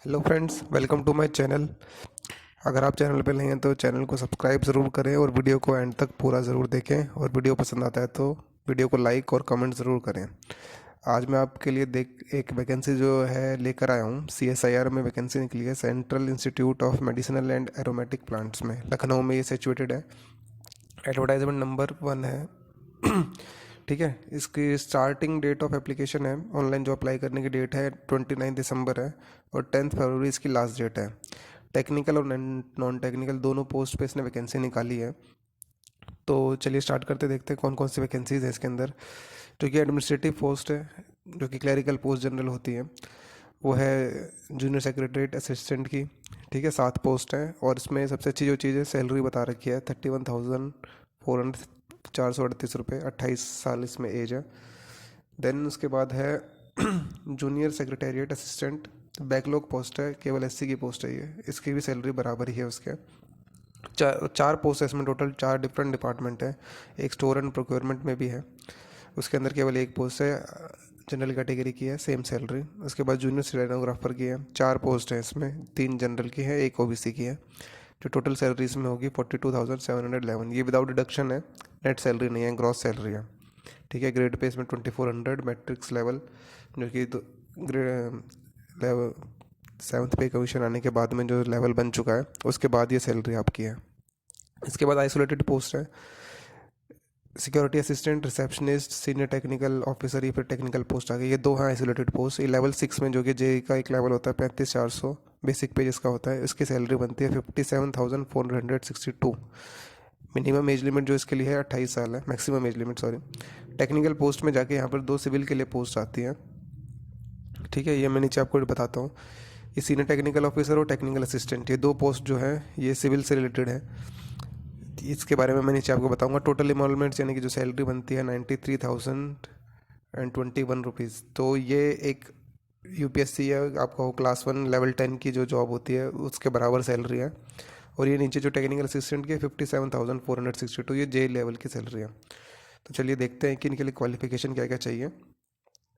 Hello friends, welcome to my channel. अगर आप channel पे नए हैं तो चैनल को सब्सक्राइब ज़रूर करें और वीडियो को एंड तक पूरा ज़रूर देखें, और वीडियो पसंद आता है तो वीडियो को लाइक और कमेंट ज़रूर करें। आज मैं आपके लिए देख एक वैकेंसी जो है लेकर आया हूँ। CSIR में वैकेंसी निकली है, central institute of medicinal and aromatic plants में, लखनऊ में ये सिचुएटेड है। एडवर्टाइजमेंट नंबर 1 है। ठीक है, इसकी स्टार्टिंग डेट ऑफ एप्लीकेशन है, ऑनलाइन जो अप्लाई करने की डेट है 29 दिसंबर है, और 10 फरवरी इसकी लास्ट डेट है। टेक्निकल और नॉन टेक्निकल दोनों पोस्ट पे इसने वैकेंसी निकाली है। तो चलिए स्टार्ट करते, देखते हैं कौन कौन सी वैकेंसीज है इसके अंदर। जो कि एडमिनिस्ट्रेटिव पोस्ट है, जो कि क्लरिकल पोस्ट जनरल होती है, वो है जूनियर सेक्रेटरीट असिस्टेंट की। ठीक है, 7 पोस्ट हैं, और इसमें सबसे अच्छी जो चीज़ है, सैलरी बता रखी है 31,400 438 रुपये, 28 साल इसमें एज है। देन उसके बाद है junior secretariat assistant, backlog post है, केवल SC की पोस्ट है ये। इसकी भी सैलरी बराबर ही है उसके। चार पोस्ट है इसमें टोटल, 4 डिफरेंट डिपार्टमेंट है। एक स्टोर एंड प्रोक्योरमेंट में भी है, उसके अंदर केवल एक पोस्ट है, जनरल कैटेगरी की है, सेम सैलरी। उसके बाद जूनियर स्टेनोग्राफर की है, 4 पोस्ट है इसमें, 3 जनरल की है, एक OBC की है। जो टोटल सैलरी इसमें होगी 42,711, ये विदाउट डिडक्शन है, नेट सैलरी नहीं है, ग्रॉस सैलरी है। ठीक है, ग्रेड पे इसमें 2400 मैट्रिक्स लेवल, जो कि ग्रेड लेवल 7th पे कमीशन आने के बाद में जो लेवल बन चुका है, उसके बाद ये सैलरी आपकी है। इसके बाद आइसोलेटेड पोस्ट है, security assistant, receptionist, senior technical officer, ये फिर टेक्निकल पोस्ट आ गई। ये 2 हैं आइसोलेटेड पोस्ट। ये लेवल 6 में, जो कि JEE का एक लेवल होता है 35,400, बेसिक पे जिसका होता है, इसकी सैलरी बनती है 57,462। मिनिमम एज लिमिट जो इसके लिए है 28 साल है, maximum age limit sorry. Technical post में जाके यहाँ पर 2 सिविल के लिए पोस्ट आती हैं। ठीक है, ये मैं नीचे आपको बताता हूँ। ये सीनियर टेक्निकल ऑफिसर और टेक्निकल असिस्टेंट, ये 2 पोस्ट जो है ये सिविल से रिलेटेड है। इसके बारे में मैं नीचे आपको बताऊंगा। टोटल इमोलमेंट्स यानी कि जो सैलरी बनती है 93,021 रुपीज़। तो ये एक UPSC है, आपका वो क्लास 1 लेवल 10 की जो जॉब होती है उसके बराबर सैलरी है। और ये नीचे जो टेक्निकल असिस्टेंट की है 57,462, ये JEE लेवल की सैलरी है। तो चलिए देखते हैं कि इनके लिए क्वालिफिकेशन क्या क्या चाहिए।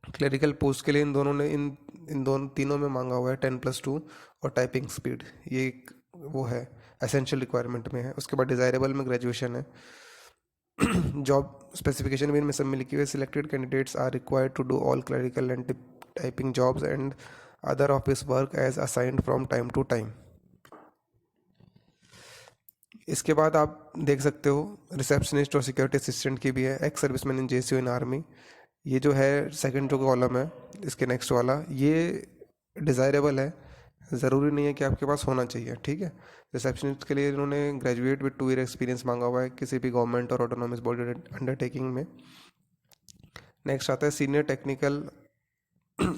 क्लरिकल पोस्ट के लिए इन दोनों ने इन दोनों तीनों में मांगा हुआ है 10+2 और टाइपिंग स्पीड, ये एक वो है एसेंशियल रिक्वायरमेंट में है। उसके बाद डिज़ायरेबल में ग्रेजुएशन है। जॉब स्पेसिफिकेशन भी इनमें सब में लिखी हुई है। Selected candidates are required to do all clerical and typing jobs and other office work as assigned from time to time. इसके बाद आप देख सकते हो रिसेप्शनिस्ट और सिक्योरिटी असिस्टेंट की भी है, एक्स सर्विसमैन इन JCO इन आर्मी। ये जो है सेकंड जो कॉलम है इसके नेक्स्ट वाला, ये डिज़ायरेबल है, ज़रूरी नहीं है कि आपके पास होना चाहिए। ठीक है, रिसेप्शनिस्ट के लिए इन्होंने ग्रेजुएट विद 2 ईयर एक्सपीरियंस मांगा हुआ है किसी भी गवर्नमेंट और ऑटोनॉमस बॉडी अंडरटेकिंग में। नेक्स्ट आता है senior technical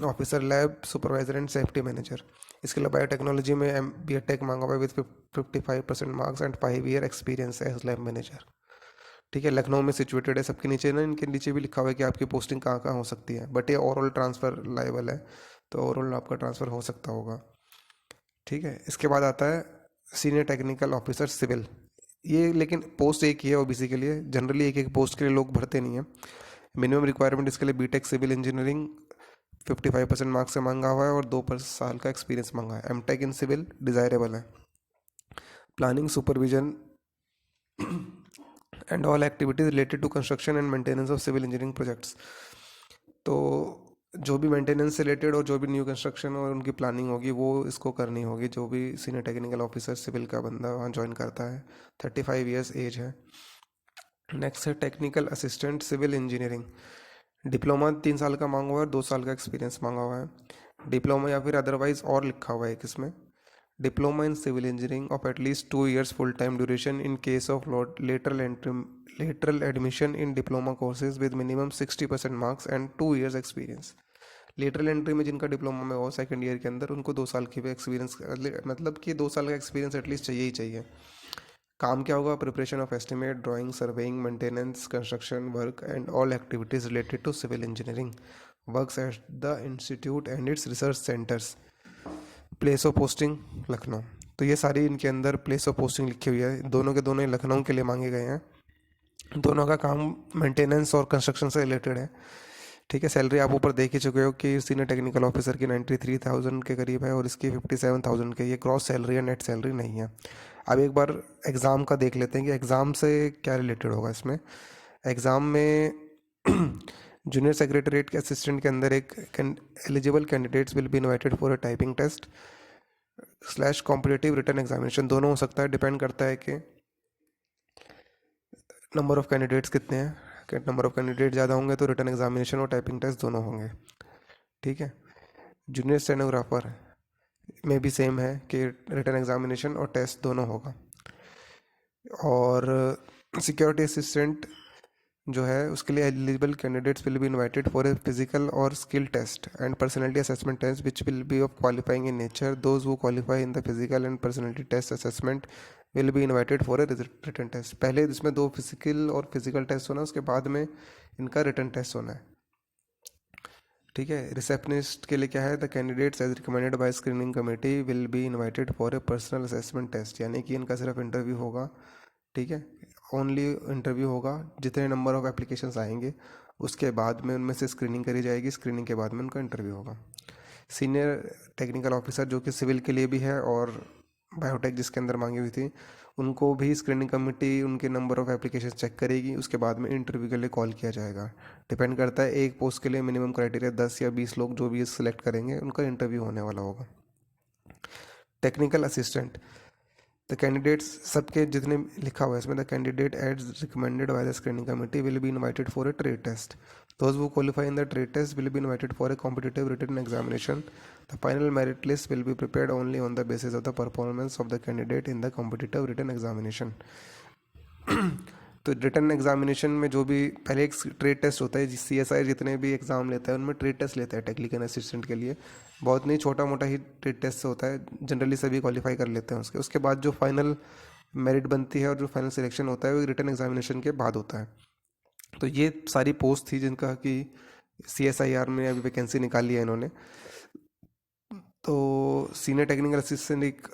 officer, lab supervisor and safety manager. इसके लिए बायोटेक्नोलॉजी में BTech मांगा हुआ है with 55% marks and 5 year experience as lab manager. ठीक है, लखनऊ में सिचुएटेड है। सबके नीचे ना, इनके नीचे भी लिखा हुआ है कि आपकी पोस्टिंग कहाँ कहाँ हो सकती है, बट ये ओवरऑल ट्रांसफ़र लाइबल है, तो ओवरऑल आपका ट्रांसफ़र हो सकता होगा। ठीक है, इसके बाद आता है सीनियर टेक्निकल ऑफिसर सिविल। ये लेकिन पोस्ट एक ही है OBC के लिए, जनरली एक एक पोस्ट के लिए लोग भरते नहीं हैं। मिनिमम रिक्वायरमेंट इसके लिए BTech सिविल इंजीनियरिंग 55% मार्क्स से मांगा हुआ है, और 2 साल का एक्सपीरियंस मांगा है। MTech इन सिविल डिज़ायरेबल है। Planning supervision and all activities related to construction and maintenance of civil engineering projects. तो जो भी मेंटेनेंस से रिलेटेड और जो भी न्यू कंस्ट्रक्शन और उनकी प्लानिंग होगी वो इसको करनी होगी, जो भी सीनियर टेक्निकल ऑफिसर सिविल का बंदा वहाँ ज्वाइन करता है। 35 ईयर्स एज है। नेक्स्ट है technical assistant civil engineering, diploma 3 साल का मांगा हुआ है, 2 साल का एक्सपीरियंस मांगा हुआ है। डिप्लोमा या फिर अदरवाइज और लिखा हुआ है किसमें, diploma in civil engineering of at least 2 years full time duration in case of lateral admission in diploma courses with minimum 60% marks and 2 years experience. Lateral entry में जिनका डिप्लोमा में हो सेकंड ईयर के अंदर, उनको 2 साल की भी एक्सपीरियंस, मतलब कि 2 साल का एक्सपीरियंस एटलीस्ट चाहिए ही चाहिए। काम क्या होगा, preparation of estimate, drawing, surveying, maintenance, construction work and all activities related to civil engineering, works at the institute and its research centres. Place of posting Lucknow. तो ये सारी इनके अंदर प्लेस ऑफ पोस्टिंग लिखी हुई है, दोनों के दोनों लखनऊ के लिए मांगे गए हैं। दोनों का काम मेंटेनेंस और कंस्ट्रक्शन से रिलेटेड है। ठीक है, सैलरी आप ऊपर देख ही चुके हो कि सीनियर टेक्निकल ऑफिसर की 93,000 के करीब है और इसकी 57,000 के, ये क्रॉस सैलरी है, नेट सैलरी नहीं है। अब एक बार एग्ज़ाम का देख लेते हैं कि एग्ज़ाम से क्या रिलेटेड होगा इसमें। एग्ज़ाम में जूनियर सेक्रेटरीट के असिस्टेंट के अंदर एक eligible candidates will be invited for a typing test slash competitive written examination, दोनों हो सकता है, डिपेंड करता है कि नंबर ऑफ कैंडिडेट्स कितने हैं, कि नंबर ऑफ कैंडिडेट ज़्यादा होंगे तो रिटन एग्जामिनेशन और टाइपिंग टेस्ट दोनों होंगे। ठीक है, जूनियर स्टेनोग्राफर में भी सेम है कि रिटन एग्जामिनेशन और टेस्ट दोनों होगा। और सिक्योरिटी असिस्टेंट जो है उसके लिए eligible candidates will be invited for a physical और skill test and personality assessment test which will be of qualifying in nature. Those who qualify in the physical and personality test assessment will be invited for a written test. पहले इसमें 2 physical और physical test होना, उसके बाद में इनका written test होना है। ठीक है, रिसेप्शनिस्ट के लिए क्या है, the candidates as recommended by screening committee will be invited for a personal assessment test, यानी कि इनका सिर्फ इंटरव्यू होगा। ठीक है, ओनली इंटरव्यू होगा, जितने नंबर ऑफ एप्लीकेशंस आएंगे उसके बाद में उनमें से स्क्रीनिंग करी जाएगी, स्क्रीनिंग के बाद में उनका इंटरव्यू होगा। सीनियर टेक्निकल ऑफिसर जो कि सिविल के लिए भी है और बायोटेक जिसके अंदर मांगी हुई थी, उनको भी स्क्रीनिंग कमेटी उनके नंबर ऑफ एप्लीकेशन चेक करेगी, उसके बाद में इंटरव्यू के लिए कॉल किया जाएगा। डिपेंड करता है, एक पोस्ट के लिए मिनिमम क्राइटेरिया 10 या 20 लोग जो भी सिलेक्ट करेंगे उनका इंटरव्यू होने वाला होगा। टेक्निकल असिस्टेंट, द कैंडिडेट्स सबके जितने लिखा हुआ है इसमें, the candidate as recommended by the screening committee will be invited for a trade test. Those who qualify in the trade test will be invited for a competitive written examination. The final merit list will be prepared only on the basis of the performance of the candidate in the competitive written examination. तो written examination में जो भी पहले एक trade test होता है, CSI जितने भी एग्ज़ाम लेता है उनमें ट्रेड टेस्ट लेता है टेक्निकल असिस्टेंट के लिए, बहुत नहीं, छोटा मोटा ही ट्रेड टेस्ट होता है, जनरली सभी क्वालिफाई कर लेते हैं उसके बाद जो फाइनल मेरिट बनती है और जो फाइनल सिलेक्शन होता है वो रिटन एग्जामिनेशन के बाद होता है। तो ये सारी पोस्ट थी जिनका कि CSIR में अभी वैकेंसी निकाली है इन्होंने। तो सीनियर टेक्निकल असिस्टेंट एक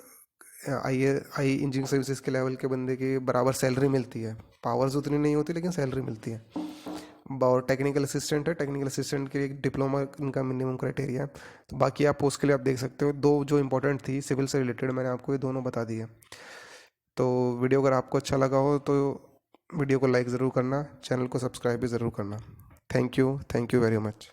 आई इंजीनियरिंग सर्विसेज के लेवल के बंदे की बराबर सैलरी मिलती है, पावर्स उतनी नहीं होती लेकिन सैलरी मिलती है। और टेक्निकल असिस्टेंट है, टेक्निकल असिस्टेंट के लिए एक डिप्लोमा इनका मिनिमम क्राइटेरिया है। तो बाकी आप पोस्ट के लिए आप देख सकते हो, 2 जो इंपॉर्टेंट थी सिविल से रिलेटेड मैंने आपको ये दोनों बता दी है। तो वीडियो अगर आपको अच्छा लगा हो तो वीडियो को लाइक ज़रूर करना, चैनल को सब्सक्राइब भी ज़रूर करना। Thank you very much.